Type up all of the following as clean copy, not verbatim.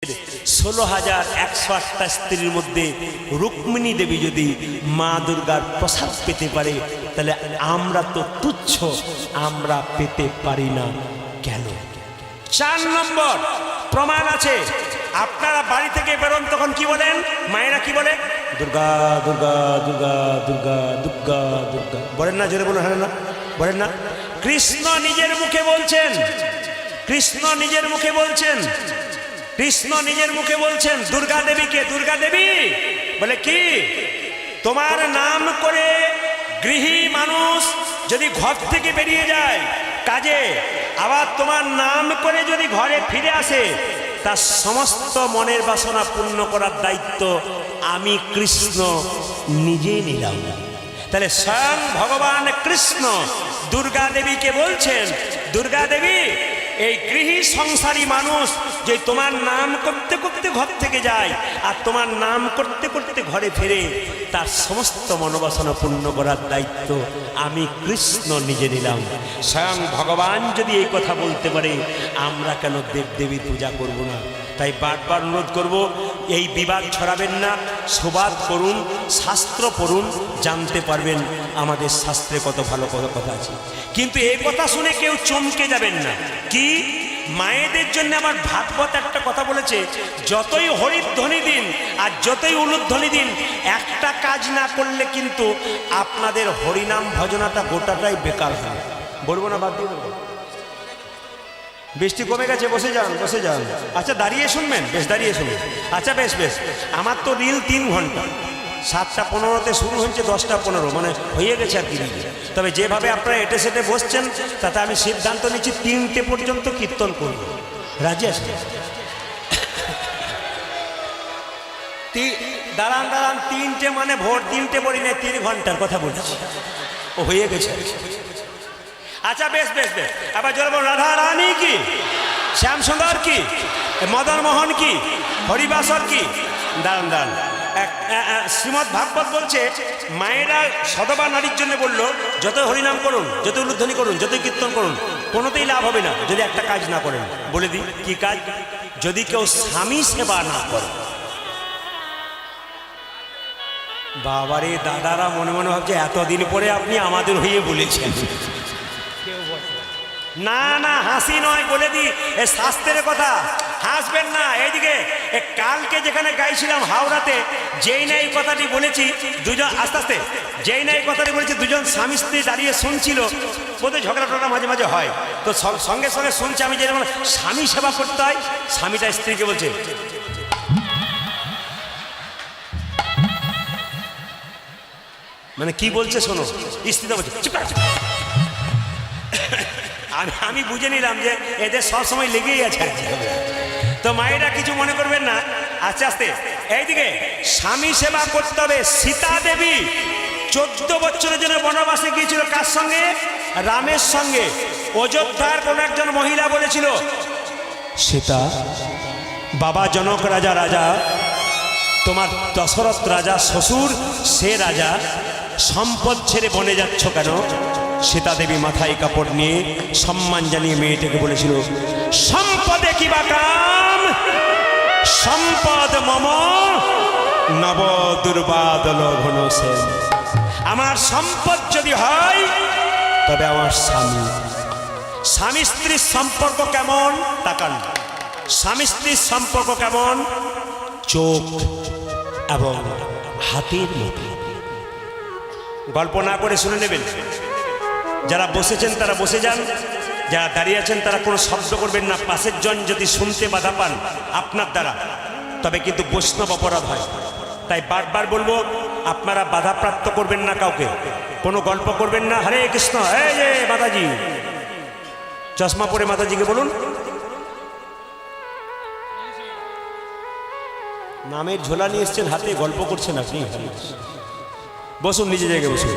16,108টা স্ত্রীর মধ্যে রুক্মিণী দেবী যদি মা দুর্গার প্রসাদ পেতে পারে, তাহলে আমরা তো তুচ্ছ, আমরা পেতে পারি না কেন? 4 নম্বর প্রমাণ আছে। আপনারা বাড়ি থেকে বেরোন, তখন কি বলেন? মায়েরা কি বলে? দুর্গা দুর্গা দুর্গা দুর্গা দুর্গা দুর্গা বলেন না? জোরে বলুন। হ্যাঁ না বলেন না? কৃষ্ণ নিজের মুখে বলছেন, কৃষ্ণ নিজের মুখে বলছেন, কৃষ্ণ নিজের মুখে বলছেন দুর্গা দেবীকে, দুর্গা দেবী বলে কি, তোমার নাম করে গৃহী মানুষ যদি ঘর থেকে বেরিয়ে যায় কাজে, আবার তোমার নাম করে যদি ঘরে ফিরে আসে, তার সমস্ত মনের বাসনা পূর্ণ করার দায়িত্ব আমি কৃষ্ণ নিজেই নিলাম। তাহলে স্বয়ং ভগবান কৃষ্ণ দুর্গা দেবীকে বলছেন, দুর্গা দেবী এই গৃহী সংসারী মানুষ যে তোমার নাম করতে করতে ঘর থেকে যায় আর তোমার নাম করতে করতে ঘরে ফিরে, তার সমস্ত মনোবাসনা পূর্ণ করার দায়িত্ব আমি কৃষ্ণ নিজে নিলাম। স্বয়ং ভগবান যদি এই কথা বলতে পারে, আমরা কেন দেবদেবীর পূজা করব না? তাই বারবার অনুরোধ করব, এই বিবাদ ছড়াবেন না, সুবাদ করুন, শাস্ত্র পড়ুন, জানতে পারবেন আমাদের শাস্ত্রে কত ভালো কথা আছে। কিন্তু এই কথা শুনে কেউ চমকে যাবেন না। কি মায়েদের জন্য আমার ভাগবত একটা কথা বলেছে, যতই হরিধ্বনি দিন আর যতই উলুধ্বনি দিন, একটা কাজ না করলে কিন্তু আপনাদের হরিনাম ভজনাটা গোটাটাই বেকার হয়। বলবো না? বাদ দিয়ে বলবো। বৃষ্টি কমে গেছে, বসে যান, বসে যান। আচ্ছা দাঁড়িয়ে শুনবেন? বেশ, দাঁড়িয়ে শুনবেন। আচ্ছা বেশ বেশ। আমার তো রিল 3 ঘন্টা, 7:15 শুরু হয়েছে, 10:15 মানে হয়ে গেছে আর কি। তবে যেভাবে আপনারা এটে সেটে বসছেন, তাতে আমি সিদ্ধান্ত নিচ্ছি 3টে পর্যন্ত কীর্তন করব। রাজি আছে? দাঁড়ান দাঁড়ান, 3টে মানে ভোর 3টে বলি না, 3 ঘন্টার কথা বলছি। ও হয়ে গেছে। আচ্ছা বেশ বেশ বেশ। আবার জল বল, রাধা রানী কি, শ্যাম সুন্দর কি, মদন মোহন কি, হরিবাসর কি। দাঁড়ান দাঁড়ান, শ্রীমদ্ ভাগবত বলছে মায়েরা সদবা নারীর জন্য বললো, যত হরিনাম করুন, যত উলুধ্বনি করুন, যত কীর্তন করুন, কোনোতেই লাভ হবে না যদি একটা কাজ না করেন। বলে দিই কি কাজ? যদি কেউ স্বামী সেবা না করে। বাবারে দাদারা মনে মনে ভাবছে এতদিন পরে আপনি আমাদের হয়ে বলেছেন। না না, হাসি নয়, বলে দি এ শাস্ত্রের কথা, হাসবেন না। এইদিকে কালকে যেখানে গাইছিলাম হাওড়াতে, যেই না এই কথাটি বলেছি, দুজন আস্তে আস্তে, যেই না এই কথাটি বলেছি, দুজন স্বামী স্ত্রী দাঁড়িয়ে শুনছিল, বোধহয় ঝগড়া টগড়া মাঝে মাঝে হয়, তো সঙ্গে সঙ্গে শুনছে আমি যেরকম স্বামী সেবা করতে হয়, স্বামীটা স্ত্রীকে বলছে, মানে কি বলছে শোনো, স্ত্রীটা বলছে আমি বুঝে নিলাম যে এদের সবসময় লেগেই আছে। তো মায়েরা কিছু মনে করবেন না, আস্তে আস্তে। এইদিকে স্বামী সেবা করতে হবে। সীতা দেবী 14 বছরের জন্য বনবাসে গিয়েছিল, কার সঙ্গে? রামের সঙ্গে। অযোধ্যার কোন একজন মহিলা বলেছিল, সীতা, বাবা জনক রাজা রাজা, তোমার দশরথ রাজা শ্বশুর, সে রাজা, সম্পদ ছেড়ে বনে যাচ্ছ কেন? সীতা দেবী মাথায় কাপড় নিয়ে সম্মান জানিয়ে মেয়েটাকে বলেছিল, সম্পদে কি বা কাম, সম্পদ মম নব দুর্বাদল ঘন সেন। আমার সম্পদ যদি হয় তবে আমার স্বামী। স্বামী স্ত্রীর সম্পর্ক কেমন তাকান। স্বামী স্ত্রীর সম্পর্ক কেমন? চোখ এবং হাতের মতো। গল্প না করে শুনে নেবেন। যারা বসেছেন তারা বসে যান, যারা দাঁড়িয়ে আছেন তারা কোনো শব্দ করবেন না। পাশের জন যদি শুনতে বাধা পান আপনার দ্বারা, তবে কিন্তু বৈষ্ণব অপরাধ হয়। তাই বারবার বলবো, আপনারা বাধাপ্রাপ্ত করবেন না কাউকে, কোনো গল্প করবেন না। হরে কৃষ্ণ, এই যে মাতাজি, চশমা পরে মাতাজিকে বলুন, নামের ঝোলা নিয়ে এসছেন হাতে, গল্প করছেন আপনি। বসুন, নিজে জায়গায় বসুন।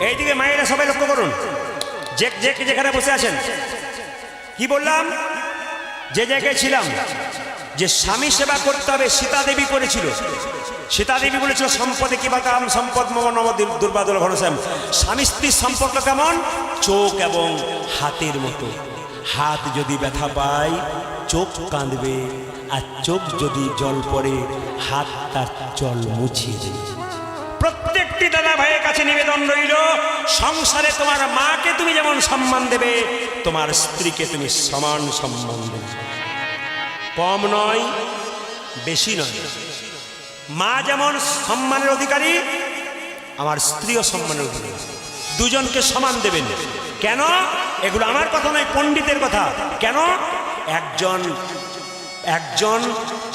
এইদিকে মায়েরা সবাই লক্ষ্য করুন, যেখানে বসে আছেন। কি বললাম? যে জায়গায় ছিলাম, যে স্বামী সেবা করতে হবে সীতা দেবী করেছিল। সীতা দেবী বলেছিল, সম্পদে কি বা কাম, সম্পদ মম নব দুর্বাদল ঘনশ্যাম। স্বামী স্ত্রীর সম্পর্ক কেমন? চোখ এবং হাতের মতো। হাত যদি ব্যথা পায় চোখ কাঁদবে, আর চোখ যদি জল পড়ে হাত তার জল মুছিয়ে দেবে। প্রত্যেকটি দাদা ভাইয়ের কাছে নিবেদন রইল, সংসারে তোমার মাকে তুমি যেমন সম্মান দেবে, তোমার স্ত্রীকে তুমি সমান সম্মান দেবে। কম নয়, বেশি নয়। মা যেমন সম্মানের অধিকারী, আমার স্ত্রীও সম্মানের অধিকারী। দুজনকে সমান দেবেন। কেন? এগুলো আমার কথা নয়, পণ্ডিতের কথা। কেন? একজন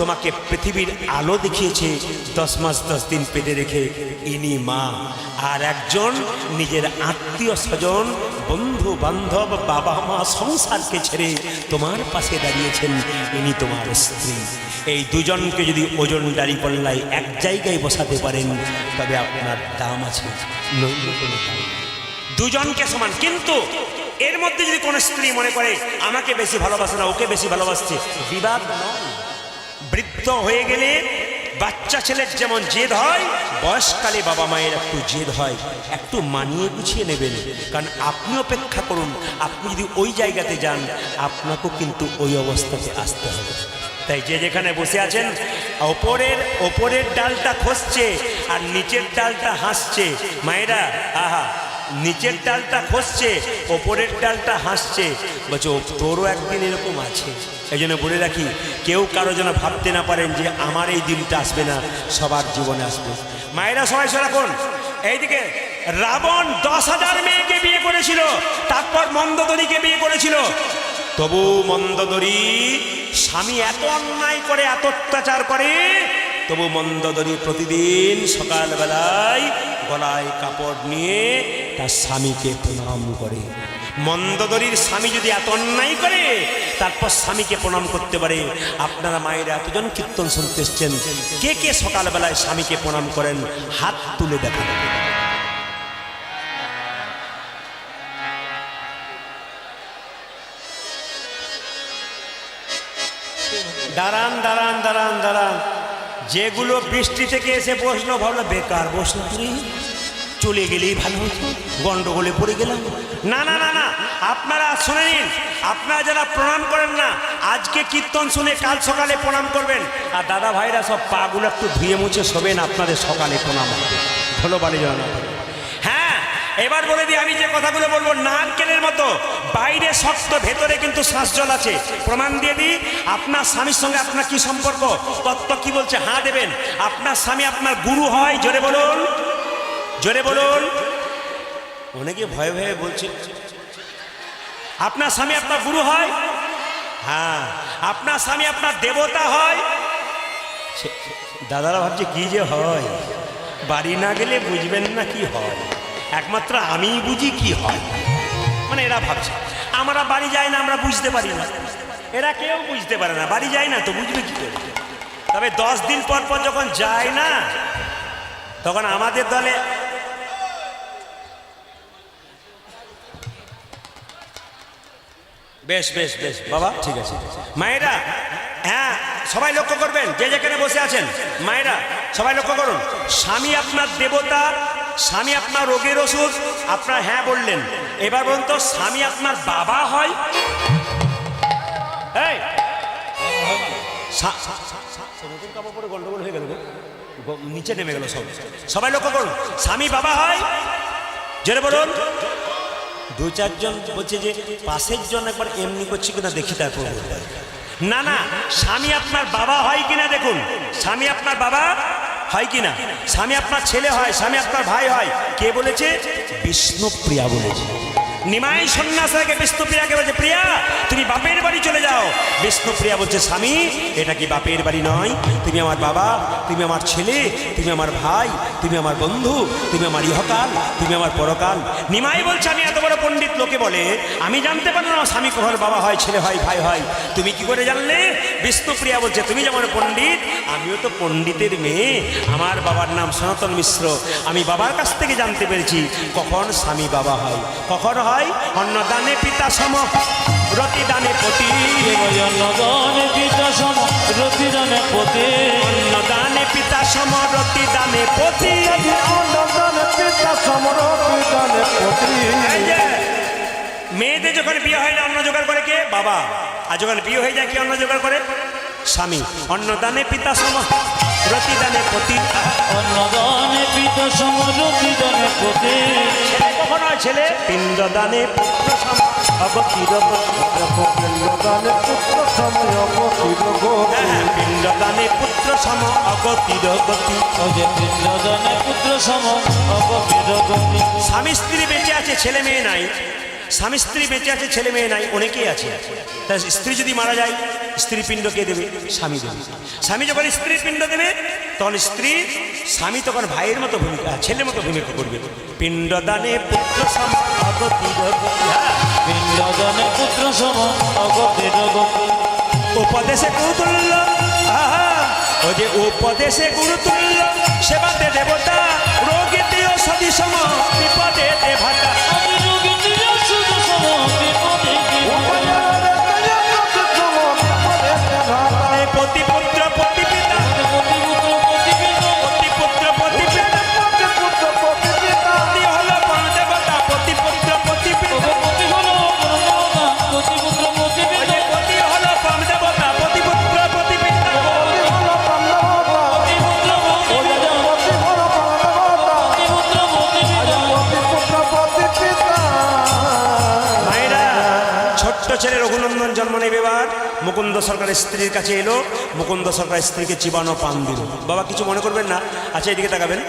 তোমাকে পৃথিবীর আলো দেখিয়েছে 10 মাস 10 দিন পেটে রেখে, ইনি মা। আর একজন নিজের আত্মীয় স্বজন, বন্ধু বান্ধব, বাবা মা, সংসারকে ছেড়ে তোমার পাশে দাঁড়িয়েছেন, ইনি তোমার স্ত্রী। এই দুজনকে যদি ওজন দাড়ি পাল্লায় এক জায়গায় বসাতে পারেন, তবে আপনার দাম আছে, নইল কোনো দাম। দুজনকে সমান। কিন্তু এর মধ্যে যদি কোনো স্ত্রী মনে করে আমাকে বেশি ভালোবাসে না, ওকে বেশি ভালোবাসছে, বিবাদ নয়। বৃদ্ধ হয়ে গেলে বাচ্চা ছেলের যেমন জেদ হয়, বয়সকালে বাবা মায়ের একটু জেদ হয়। একটু মানিয়ে গুছিয়ে নেবেন, কারণ আপনি অপেক্ষা করুন, আপনি যদি ওই জায়গাতে যান, আপনাকেও কিন্তু ওই অবস্থাতে আসতে হবে। তাই যে যেখানে বসে আছেন, ওপরের ডালটা খসছে আর নিচের ডালটা হাসছে। মায়েরা, আহা, নিচের ডালটা খসছে, ওপরের ডালটা হাসছে। বলছে তোরও একদিন এরকম আছে। এই জন্য বলে রাখি, কেউ কারো যেন ভাবতে না পারেন যে আমার এই দিনটা আসবে না, সবার জীবনে আসবে। মায়েরা সবাই রাখুন। এইদিকে রাবণ 10,000 মেয়েকে বিয়ে করেছিল, তারপর মন্দোদরীকে বিয়ে করেছিল। তবু মন্দোদরী স্বামী এত অন্যায় করে, এত অত্যাচার করে, তবু মন্দোদরী প্রতিদিন সকালবেলায় গলায় কাপড় নিয়ে তার স্বামীকে প্রণাম করে। মন্দোদরীর স্বামী যদি এত অন্যায় করে, তারপর স্বামীকে প্রণাম করতে পারে। আপনারা মায়েরা এতজন কীর্তন শুনতে এসছেন, কে কে সকালবেলায় স্বামীকে প্রণাম করেন? হাত তুলে দেখান। দাঁড়ান দাঁড়ান দাঁড়ান দাঁড়ান। যেগুলো বৃষ্টি থেকে এসে বসলো, ভাবলো বেকার বসলো, চলে গেলেই ভালো হতো, গন্ডগোলে পড়ে গেলাম। না না না না, আপনারা শুনে নিন। আপনারা যারা প্রণাম করেন না, আজকে কীর্তন শুনে কাল সকালে প্রণাম করবেন। আর দাদা ভাইরা সব পাগুলো একটু ধুয়ে মুছে শোবেন, আপনাদের সকালে প্রণাম হবে। ভালো বাড়ি জানা। হ্যাঁ, এবার বলে দিই, আমি যে কথাগুলো বলবো নারকেলের মতো, বাইরে শক্ত, ভেতরে কিন্তু শ্বাস জল আছে। প্রমাণ দিয়ে দিই। আপনার স্বামীর সঙ্গে আপনার কি সম্পর্ক? তত্ত্ব কি বলছে? হ্যাঁ দেবেন। আপনার স্বামী আপনার গুরু হয়? জোরে বলুন, জোরে বলুন। অনেকে ভয়ে ভয়ে বলছে আপনার স্বামী আপনার গুরু হয়? হ্যাঁ। আপনার স্বামী আপনার দেবতা হয়? দাদারা ভাবছে কি যে হয়, বাড়ি না গেলে বুঝবেন না কি হয়, একমাত্র আমিই বুঝি কি হয়। মানে এরা ভাবছে আমরা বাড়ি যাই না, আমরা বুঝতে পারি না। এরা কেউ বুঝতে পারে না, বাড়ি যায় না তো বুঝবে কি করে। তবে 10 দিন পর পর যখন যায় না, তখন আমাদের দলে বেশ বেশ বেশ বাবা, ঠিক আছে। মায়েরা, হ্যাঁ সবাই লক্ষ্য করবেন, যে যেখানে বসে আছেন মায়েরা সবাই লক্ষ্য করুন। স্বামী আপনার দেবতা, স্বামী আপনার রোগের ওষুধ। আপনার হ্যাঁ বললেন। এবার বলুন তো, স্বামী আপনার বাবা হয়? এই নতুন কাপড় পরে গন্ডগোল হয়ে গেল, নিচে নেমে গেল সব। সবাই লক্ষ্য করুন, স্বামী বাবা হয়? জোরে বলুন। 2-4 জন বলছে যে পাশের জন একবার এমনি করছে কিনা দেখি, তারপর না না, স্বামী আপনার বাবা হয় কিনা দেখুন। স্বামী আপনার বাবা হয় কিনা, স্বামী আপনার ছেলে হয়, স্বামী আপনার ভাই হয়। কে বলেছে? বিষ্ণুপ্রিয়া বলেছে। নিমাই সন্ন্যাসীকে বিষ্ণুপ্রিয়াকে বলছে, প্রিয়া তুমি বাপের বাড়ি চলে যাও। বিষ্ণুপ্রিয়া বলছে, স্বামী এটা কি বাপের বাড়ি নয়? তুমি আমার বাবা, তুমি আমার ছেলে, তুমি আমার ভাই, তুমি আমার বন্ধু, তুমি আমার ইহকাল, তুমি আমার পরকাল। নিমাই বলছে, আমি এত বড় পণ্ডিত, লোকে বলে আমি জানতে পারলাম না স্বামী কখন বাবা হয়, ছেলে হয়, ভাই হয়, তুমি কি করে জানলে? বিষ্ণুপ্রিয়া বলছে, তুমি যেমন পণ্ডিত, আমিও তো পণ্ডিতের মেয়ে। আমার বাবার নাম সনাতন মিশ্র। আমি বাবার কাছ থেকে জানতে পেরেছি কখন স্বামী বাবা হয়, কখন হয় অন্নদানে পিতা সম রতিদানে পতি। অন্নদানে পিতা সম রতিদানে পতি। অন্নদানে পিতা সম রতিদানে পতি। অন্নদানে পিতা সম রতিদানে পতি। মেয়েদের যখন বিয়ে হয় না, অন্ন জোগাড় করে কে? বাবা। আর যখন বিয়ে হয়ে যায়, কি অন্ন জোগাড় করে? স্বামী। অন্নদানে পিতা সম রতিদানে পতি। অন্নদানে পিতা সম রতিদানে পতি। ছেলে কখন হয় ছেলে? পিণ্ডদানে পুত্র সম অগতির গতি। পিণ্ডদানে পুত্র সম অগতির গতি। পিণ্ডদানে পুত্র সম অগতির গতি। পিণ্ডদানে পুত্র সম অগতির গতি। স্বামী স্ত্রী বেঁচে আছে, ছেলে মেয়ে নাই। স্বামী স্ত্রী বেঁচে আছে, ছেলে মেয়ে নাই, অনেকেই আছে। তা স্ত্রী যদি মারা যায়, স্ত্রী পিণ্ড কে দেবে? স্বামী দেবে। স্বামী যখন স্ত্রীর পিণ্ড দেবে তখন স্ত্রী, স্বামী তখন ভাইয়ের মতো ভূমিকা, ছেলের মতো ভূমিকা করবে। পিণ্ডদানে পুত্র সম অগতির গতি। পিণ্ডদানে পুত্র সম অগতির গতি। উপদেশে গুরুতুল্য, ও যে উপদেশে গুরুতুল্য, সেবাতে দেবতা, রোগীতে সতী সম, বিপদে দেবতা। পতিপুত্র পতিপিতা, পতিপুত্র পতিপিতা, পতি হলো পরদেবতা, পতিপুত্র পতিপিতা। পতি হলো পরদেবতা, পতিপুত্র পতিপিতা। মায়েরা, ছোট্ট ছেলে রঘুনন্দন জন্ম নেবে এবার। মুকুন্দ সরকারের স্ত্রীর কাছে এলো, মুকুন্দ সরকারের স্ত্রীকে চিবানো পান দিল। বাবা কিছু মনে করবেন না, আচ্ছা এদিকে তাকাবেন।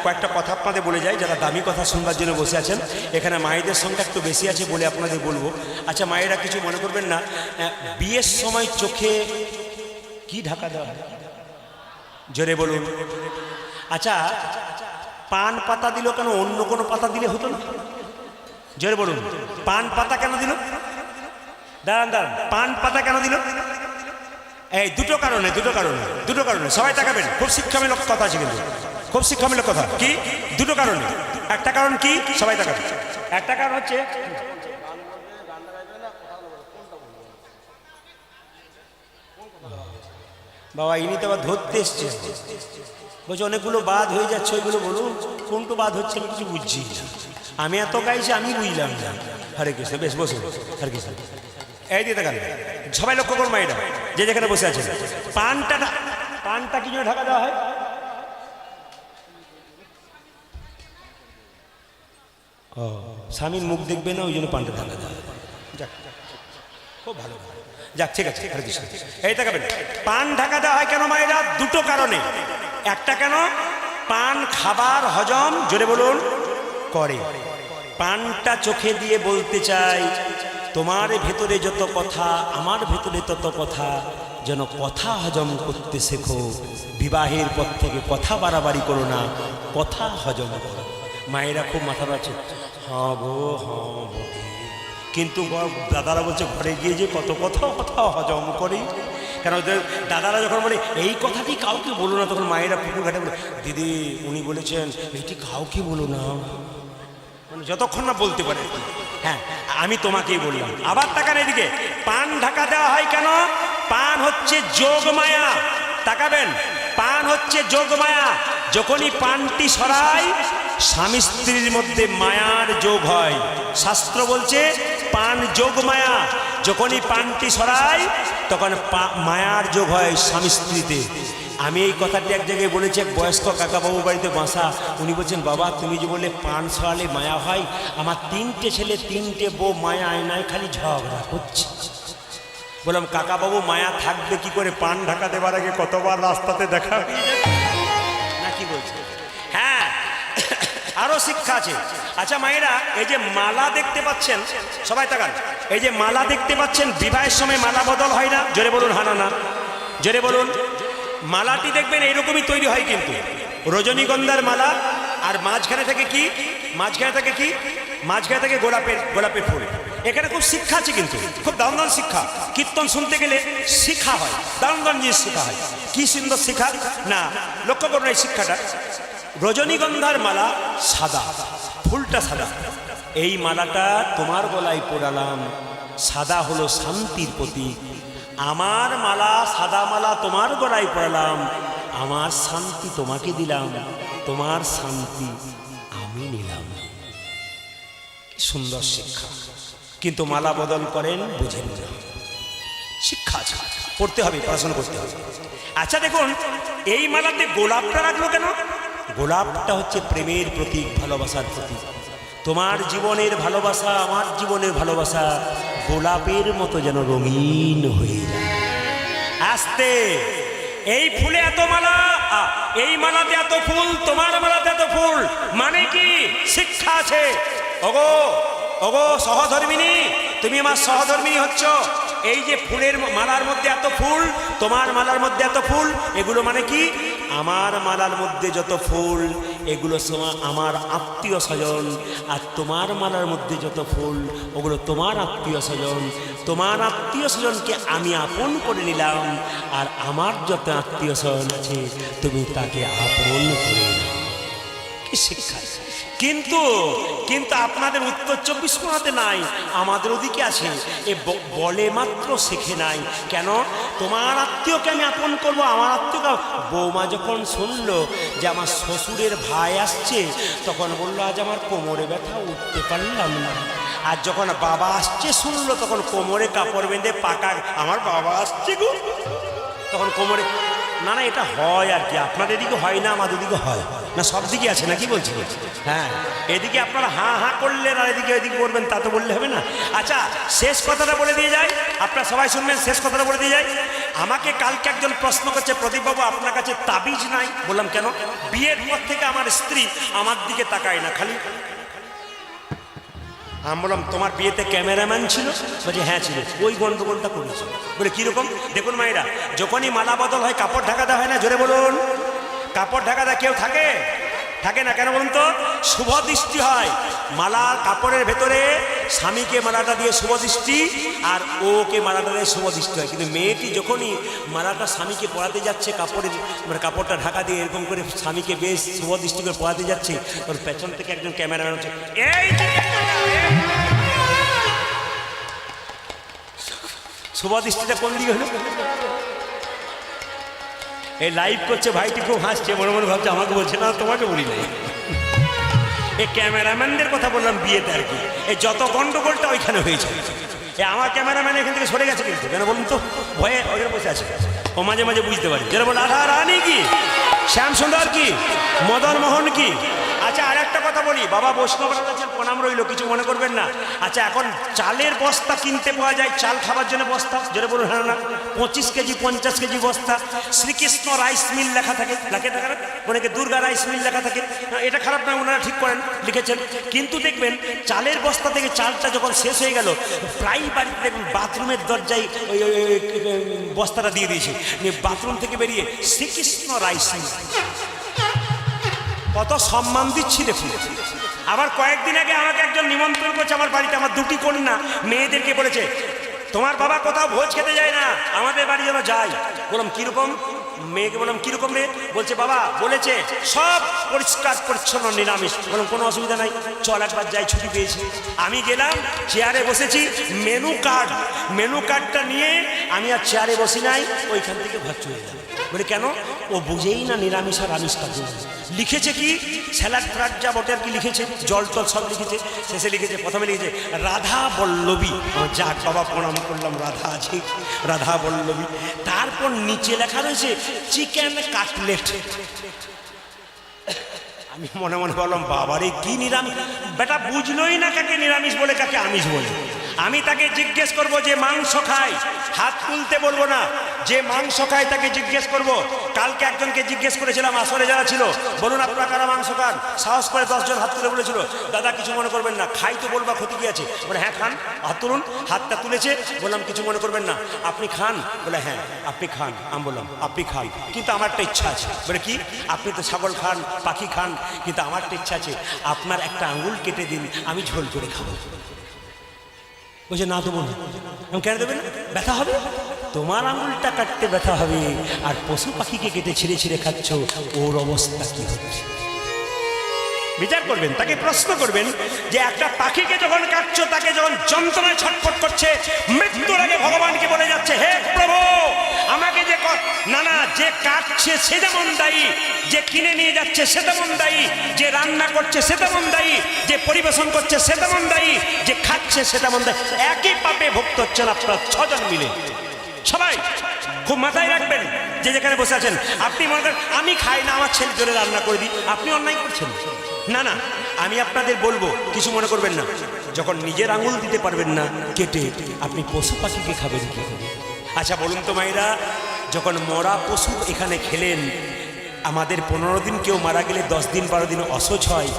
কয়েকটা কথা আপনাদের বলে যাই, যারা দামি কথা শুনবার জন্য বসে আছেন। এখানে মায়েদের সংখ্যা একটু বেশি আছে বলে আপনাদের বলবো। আচ্ছা মায়েরা কিছু মনে করবেন না, বিয়ের সময় চোখে কি ঢাকা দেওয়া হয়? জোরে বলুন। আচ্ছা পান পাতা দিল কেন? অন্য কোনো পাতা দিলে হতো না? জোরে বলুন। পান পাতা কেন দিল? দাঁড়ান দাঁড়ান, পান পাতা কেন দিল? এই দুটো কারণে, দুটো কারণে, দুটো কারণে। সবাই তাকাবেন, খুব শিক্ষামূলক কথা আছে কিন্তু, খুব শিক্ষামূলক কথা। কি? দুটো কারণে। একটা কারণ কি? সবাই তাকাবেন। একটা কারণ হচ্ছে, বাবা ইনি তো আবার ধরতে এসছে, বলছে অনেকগুলো বাদ হয়ে যাচ্ছে, ওইগুলো বলুন কোনটা বাদ হচ্ছে আমি কিছু বুঝছি না। আমি এত গাইছি আমি বুঝলাম না। হরে কৃষ্ণ, বেশ বসুন। হরে কৃষ্ণ। এই দিয়ে দেখান, সবাই লক্ষ্য করুন মায়েরা যে যেখানে বসে আছে। পানটা, পানটা কি জন্য ঢাকা দেওয়া হয়? ও স্বামীর মুখ দেখবে না, ওই জন্য পানটা ঢাকা দেওয়া হয়। যাক, খুব ভালো, যাক ঠিক আছে। হরে কৃষ্ণ। এই দেখাবেন, পান ঢাকা দেওয়া হয় কেন মায়েরা? দুটো কারণে। একটা কেন? পান খাবার হজম, জোরে বলুন, করে। পানটা চোখে দিয়ে বলতে চাই, তোমার ভেতরে যত কথা, আমার ভেতরে তত কথা, যেন কথা হজম করতে শেখো। বিবাহের পর থেকে কথা বাড়াবাড়ি করো না, কথা হজম করো। মায়েরা খুব মাথা পাচ্ছে, হ্যাঁ গো হ্যাঁ গো। কিন্তু দাদারা বলছে ঘরে গিয়ে যে কত কথা কথা হজম করি। কেন দাদারা যখন বলে এই কথাটি কাউকে বলো না, তখন মায়েরা পুকুর ঘাটে বলে, দিদি উনি বলেছেন এটি কাউকে বলো না, মানে যতক্ষণ না বলতে পারে। হ্যাঁ আমি তোমাকেই বললাম। আবার তাকান এদিকে, পান ঢাকা দেওয়া হয় কেন? পান হচ্ছে যোগমায়া। তাকাবেন, পান হচ্ছে যোগমায়া। যখনই পানটি সরায় স্বামী স্ত্রীর মধ্যে মায়ার যোগ হয়। শাস্ত্র বলছে পান যোগমায়া। যখনই পানটি সরায় তখন মায়ার যোগ হয় স্বামী স্ত্রীতে। আমি এই কথাটি এক জায়গায় বলেছি, এক বয়স্ক কাকাবাবু বাড়িতে বাসা। উনি বলছেন, বাবা তুমি যে বললে পান সরালে মায়া হয়, আমার 3টে ছেলে 3টে বউ মায়া আয়নায় খালি ঝগড়া হচ্ছে। বললাম কাকাবাবু মায়া থাকবে কি করে? পান ঢাকা দেওয়ার আগে কতবার রাস্তাতে দেখা না, কি বলছে? হ্যাঁ আরো শিক্ষা আছে। আচ্ছা মায়েরা, এই যে মালা দেখতে পাচ্ছেন, সবাই তাকান, এই যে মালা দেখতে পাচ্ছেন, বিবাহের সময় মালা বদল হয় না? জোরে বলুন হানা না, জোরে বলুন। মালাটি দেখবেন এইরকমই তৈরি হয় কিন্তু, রজনীগন্ধার মালা। আর মাঝখানে থেকে কি? মাঝখানে থেকে কি? মাঝখানে থেকে গোলাপের ফুল। এখানে খুব শিক্ষা আছে কিন্তু, খুব দারুণ দারুণ শিক্ষা। কীর্তন শুনতে গেলে শিক্ষা হয়, দারুণ দারুণ জিনিস শিক্ষা হয়। কি সুন্দর শিক্ষা না, লক্ষ্য করুন এই শিক্ষাটা। রজনীগন্ধার মালা সাদা, ফুলটা সাদা। এই মালাটা তোমার গলায় পরালাম, সাদা হলো শান্তির প্রতীক। আমার মালা, সাদা মালা তোমার গলায় পরালাম, আমার শান্তি তোমাকে দিলাম, তোমার শান্তি আমি নিলাম। সুন্দর শিক্ষা। কিন্তু মালা বদল করেন বুঝেন না, শিক্ষা আছে। পড়তে হবে, পড়াশোনা করতে হবে। আচ্ছা দেখুন, এই মালাতে গোলাপটা রাখলো কেন? গোলাপটা হচ্ছে প্রেমের প্রতীক, ভালোবাসার প্রতীক। তোমার জীবনের ভালোবাসা, আমার জীবনের ভালোবাসা গোলাপের মতো যেন রঙিন হয়ে যায়। আস্তে, এই ফুলে এত মালা, এই মালাতে এত ফুল, তোমার মালাতে এত ফুল, মানে কি? শিক্ষা আছে। ওগো ওগো সহধর্মিনী, তুমি আমার সহধর্মিনী হচ্ছ। এই যে ফুলের মালার মধ্যে এত ফুল, তোমার মালার মধ্যে এত ফুল, এগুলো মানে কি? আমার মালার মধ্যে যত ফুল এগুলো আমার আত্মীয় স্বজন, আর তোমার মালার মধ্যে যত ফুল ওগুলো তোমার আত্মীয় স্বজন। তোমার আত্মীয় স্বজনকে আমি আপন করে নিলাম, আর আমার যত আত্মীয় স্বজন আছে তুমি তাকে আপন করে নাও। কি শিক্ষা! কিন্তু কিন্তু আপনাদের উত্তর 24 পরগনাতে নাই, আমাদের ওদিকে আছে। এ বলে মাত্র শেখে নাই। কেন? তোমার আত্মীয়কে আমি আপন করব, আমার আত্মীয়কে। বৌমা যখন শুনলো যে আমার শ্বশুরের ভাই আসছে, তখন বললো আজ আমার কোমরে ব্যথা, উঠতে পারলাম না। আর যখন বাবা আসছে শুনলো, তখন কোমরে কাপড় বেঁধে পাকা, আমার বাবা আসছে গো, তখন কোমরে। না না, এটা হয় আর কি, আপনাদের এদিকে হয় না, আমাদের দিকে হয় না, সব দিকে আছে নাকি বলছি? হ্যাঁ, এদিকে আপনারা হাঁ হাঁ করলেন আর এদিকে এদিকে করবেন, তা তো বললে হবে না। আচ্ছা, শেষ কথাটা বলে দিয়ে যাই, আপনারা সবাই শুনবেন, শেষ কথাটা বলে দিয়ে যাই। আমাকে কালকে একজন প্রশ্ন করছে, প্রদীপবাবু আপনার কাছে তাবিজ নাই? বললাম কেন? বিয়ের পর থেকে আমার স্ত্রী আমার দিকে তাকায় না, খালি। আমি বললাম তোমার বিয়েতে ক্যামেরাম্যান ছিল? বলছে হ্যাঁ ছিল। ওই গন্ডগোলটা করেছে। বলে কীরকম? দেখুন মায়েরা, যখনই মালা বদল হয় কাপড় ঢাকা দেওয়া হয় না? জোরে বলুন। কাপড় ঢাকা দেয় কেউ থাকে? থাকে না। কেন বলুন তো? শুভ দৃষ্টি হয়। মালা কাপড়ের ভেতরে স্বামীকে মালাটা দিয়ে শুভ দৃষ্টি, আর ওকে মালাটা দিয়ে শুভ দৃষ্টি হয়। কিন্তু মেয়েটি যখনই মালাটা স্বামীকে পরাতে যাচ্ছে, কাপড়ের মানে কাপড়টা ঢাকা দিয়ে এরকম করে স্বামীকে বেশ শুভ দৃষ্টি করে পরাতে যাচ্ছে, ওর পেছন থেকে একজন ক্যামেরাম্যান হচ্ছে, এই শুভ দৃষ্টিটা কোন দিকে হলো? এই লাইভ করছে ভাইটি, খুব হাসছে, মনে মনে ভাবছে আমাকে বলছে, না তোমাকে বলি নাই। এই ক্যামেরাম্যানদের কথা বললাম বিয়েতে আর কি। এই যত গন্ডগোলটা ওইখানে হয়েছে। এই আমার ক্যামেরাম্যান এখান থেকে সরে গেছে কিন্তু, কেন বলুন তো? ভয়ে ওখানে বসে আছে, ও মাঝে মাঝে বুঝতে পারি। যেটা বল রাধা রানী কি, শ্যাম সুন্দর কি, মদন মোহন কি। আচ্ছা, আর একটা কথা বলি, বাবা বৈষ্ণব আছেন, প্রণাম রইল, কিছু মনে করবেন না। আচ্ছা, এখন চালের বস্তা কিনতে পাওয়া যায়, চাল খাবার জন্য বস্তা, যেটা বলুন হ্যাঁ না, 25 কেজি 50 কেজি বস্তা। শ্রীকৃষ্ণ রাইস মিল লেখা থাকে, লেখে থাকে না? অনেকে দুর্গা রাইস মিল লেখা থাকে। এটা খারাপ নয়, ওনারা ঠিক করেন, লিখেছেন। কিন্তু দেখবেন চালের বস্তা থেকে চালটা যখন শেষ হয়ে গেল, প্রায় বাড়িতে দেখবেন বাথরুমের দরজায় ওই বস্তাটা দিয়ে দিয়েছে। বাথরুম থেকে বেরিয়ে শ্রীকৃষ্ণ রাইস মিল, কত সম্মান দিচ্ছি দেখুন। আবার কয়েকদিন আগে আমাকে একজন নিমন্ত্রণ করছে আমার বাড়িতে, আমার দুটি কন্যা, মেয়েদেরকে বলেছে তোমার বাবা কোথাও ভোজ খেতে যায় না, আমাদের বাড়ি যেন যায়। বললাম কীরকম? মেয়েকে বললাম কীরকম রে? বলছে বাবা বলেছে সব পরিষ্কার পরিচ্ছন্ন নিরামিষ। বললাম কোনো অসুবিধা নাই, চল একবার যাই, ছুটি পেয়েছি। আমি গেলাম, চেয়ারে বসেছি, মেনু কার্ডটা নিয়ে আমি আর চেয়ারে বসি নাই, ওইখান থেকে ঘর চলে গেলাম। বলে কেন? ও বুঝেই না নিরামিষ আর আমিষটা লিখেছে কি স্যালাড ফ্রাট যা বটে আর কি লিখেছে, জল টল সব লিখেছে। শেষে লিখেছে, প্রথমে লিখেছে রাধা বল্লভী। যাক বাবা, প্রণাম করলাম, রাধা আছে, রাধা বল্লভী। তারপর নিচে লেখা রয়েছে চিকেন কাটলেট। আমি মনে মনে বললাম বাবারে কি নিরামিষ! বেটা বুঝলোই না কাকে নিরামিষ বলে কাকে আমিষ বলে। আমি তাকে জিজ্ঞেস করব যে মাংস খায়, হাত তুলতে বলবো না। যে মাংস খায় তাকে জিজ্ঞেস করব। কালকে একজনকে জিজ্ঞেস করেছিলাম, আসরে যারা ছিল, বলুন আপনারা কারা মাংস খান? সাহস করে 10 জন হাত তুলে বলেছিল, দাদা কিছু মনে করবেন না, খাই তো বলবা, ক্ষতি কি আছে? বলে হ্যাঁ খান, হাত তুলুন। হাতটা তুলেছে, বললাম কিছু মনে করবেন না, আপনি খান? বলে হ্যাঁ আপনি খান। আমি বললাম আপনি খান, কিন্তু আমার একটা ইচ্ছা আছে। বলে কি? আপনি তো ছাগল খান, পাখি খান, কিন্তু আমার একটা ইচ্ছা আছে, আপনার একটা আঙুল কেটে দিন, আমি ঝোল করে খাবো। বলছে না দেবো না। আমি কেন দেবে না? ব্যথা হবে? তোমার আঙুলটা কাটতে ব্যথা হবে, আর পশু পাখিকে কেটে ছিঁড়ে ছিঁড়ে খাচ্ছ, ওর অবস্থা কি হচ্ছে? বিচার করবেন, তাকে প্রশ্ন করবেন যে একটা পাখিকে যখন কাটছ, তাকে যখন যন্ত্রণায় ছটফট করছে, মৃত্যুর আগে ভগবানকে বলে যাচ্ছে হে প্রভু আমাকে যে না যে কাটছে সে যেমন দায়ী, যে কিনে নিয়ে যাচ্ছে সে তেমন দায়ী, যে রান্না করছে সে তেমন দায়ী, যে পরিবেশন করছে সে তেমন দায়ী, যে খাচ্ছে সে তেমন দায়ী। একই পাপে ভুক্ত হচ্ছেন আপনারা 6 জন মিলে। সবাই খুব মাথায় রাখবেন, যে যেখানে বসে আছেন। আপনি মনে করেন আমি খাই না, আমার ছেলে জোরে রান্না করে দিই, আপনি অন্যায় করছেন। না না, আমি আপনাদের বলবো, কিছু মনে করবেন না। যখন নিজের আঙুল দিতে পারবেন না কেটে, আপনি পশু পাখিকে খাবেন কি করে? আচ্ছা বলুন তো মায়েরা, যখন মরা পশু এখানে খেলেন, আমাদের 15 দিন কেউ মারা গেলে 10 দিন 12 দিন অসহ্য হয়।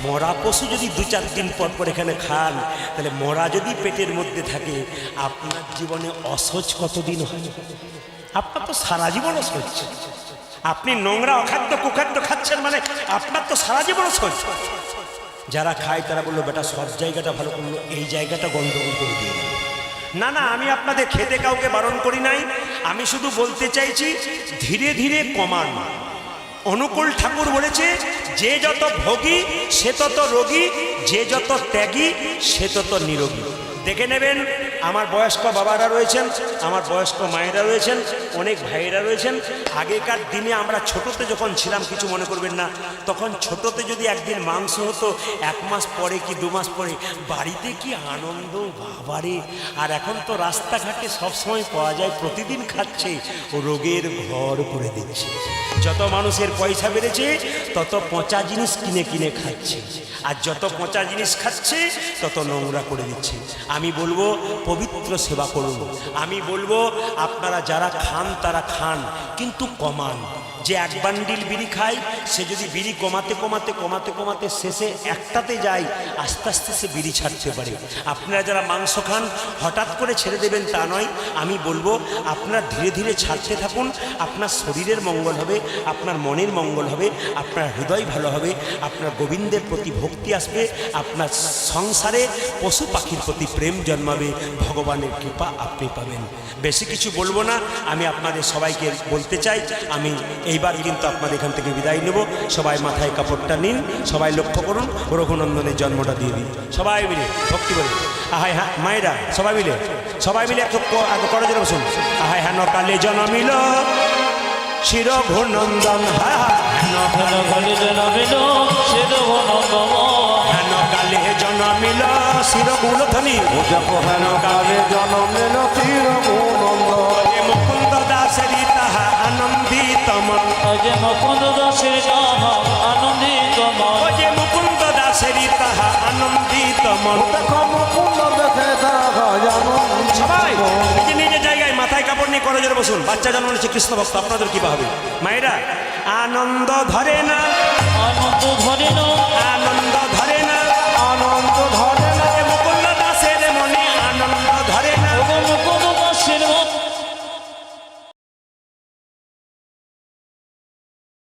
মরা পশু যদি 2-4 দিন পর পর এখানে খান, তাহলে মরা যদি পেটের মধ্যে থাকে, আপনার জীবনে অসহ্য কতদিন হয়? আপনার তো সারা জীবন অসহ্য। আপনি নোংরা অখাদ্য কুখাদ্য খাচ্ছেন মানে আপনার তো সারা জীবন অসহ্য। যারা খায় তারা বললো বেটা সব জায়গাটা ভালো করলো, এই জায়গাটা গন্ডগোল করে দিয়ে গেল। না না, আমি আপনাদের খেতে কাউকে বারণ করি নাই, আমি শুধু বলতে চাইছি ধীরে ধীরে কমান। অনুকূল ঠাকুর বলেছে, যে যত ভোগী সে তত রোগী, যে যত ত্যাগী সে তত নিরোগী। দেখে নেবেন, আমার বয়স্ক বাবারা রয়েছেন, আমার বয়স্ক মায়েরা রয়েছেন, অনেক ভাইয়েরা রয়েছেন। আগেকার দিনে আমরা ছোটতে যখন ছিলাম, কিছু মনে করবেন না, তখন ছোটতে যদি একদিন মাংস হতো, 1 মাস পরে কি 2 মাস পরে বাড়িতে কি আনন্দ বাবারে। আর এখন তো রাস্তাঘাটে সবসময় পাওয়া যায়, প্রতিদিন খাচ্ছে, ও রোগের ঘর করে দিচ্ছে। যত মানুষের পয়সা বেড়েছে তত পচা জিনিস কিনে কিনে খাচ্ছে, আর যত পচা জিনিস খাচ্ছে তত নোংরা করে দিচ্ছে। আমি বলবো পবিত্র সেবা করুন। আমি বলবো আপনারা যারা খান তারা খান, কিন্তু কমান। যে 1 বান্ডিল বিড়ি খায়, সে যদি বিড়ি কমাতে কমাতে কমাতে কমাতে শেষে একটাতে যায়, আস্তে আস্তে সে বিড়ি ছাড়তে পারে। আপনারা যারা মাংস খান হঠাৎ করে ছেড়ে দেবেন তা নয়। আমি বলবো আপনারা ধীরে ধীরে ছাড়তে থাকুন। আপনার শরীরের মঙ্গল হবে, আপনার মনের মঙ্গল হবে, আপনার হৃদয় ভালো হবে, আপনার গোবিন্দের প্রতি ভক্তি আসবে, আপনার সংসারে পশু পাখির প্রতি প্রেম জন্মাবে, ভগবানের কৃপা আপনি পাবেন। বেশি কিছু বলবো না, আমি আপনাদের সবাইকে বলতে চাই, আমি এইবার কিন্তু আপনাদের এখান থেকে বিদায় নেব। সবাই মাথায় কাপড়টা নিন, সবাই লক্ষ্য করুন, রঘুনন্দনের জন্মটা দিয়ে দিন। সবাই মিলে ভক্তি বলে আহাই হ্যাঁ, মায়েরা সবাই মিলে একটু করে জন্য বসুন। আহাই হ্যাঁ কালে জন্মিল শ্রী রঘুনন্দন, হেন কালে জন্মিল শ্রী রঘুনন্দন, হেন কালে জন্মিল শ্রী রঘুনন্দনী, হেন কালে জন্মিল শ্রী রঘুনন্দন। মুকুন্দ দাসেরি তাহা আনন্দিত মন, যে মুকুন্দ দাসের তাহা আনন্দিত মন, যে মুকুন্দ দাসেরি তাহা আনন্দিত মন। সবাই নিজে নিজের জায়গায় মাথায় কাপড় নিয়ে করজোরে বসুন। বাচ্চা জন্ম নিচ্ছে কৃষ্ণ ভক্ত, আপনাদের কি হবে? মায়েরা আনন্দ ধরে না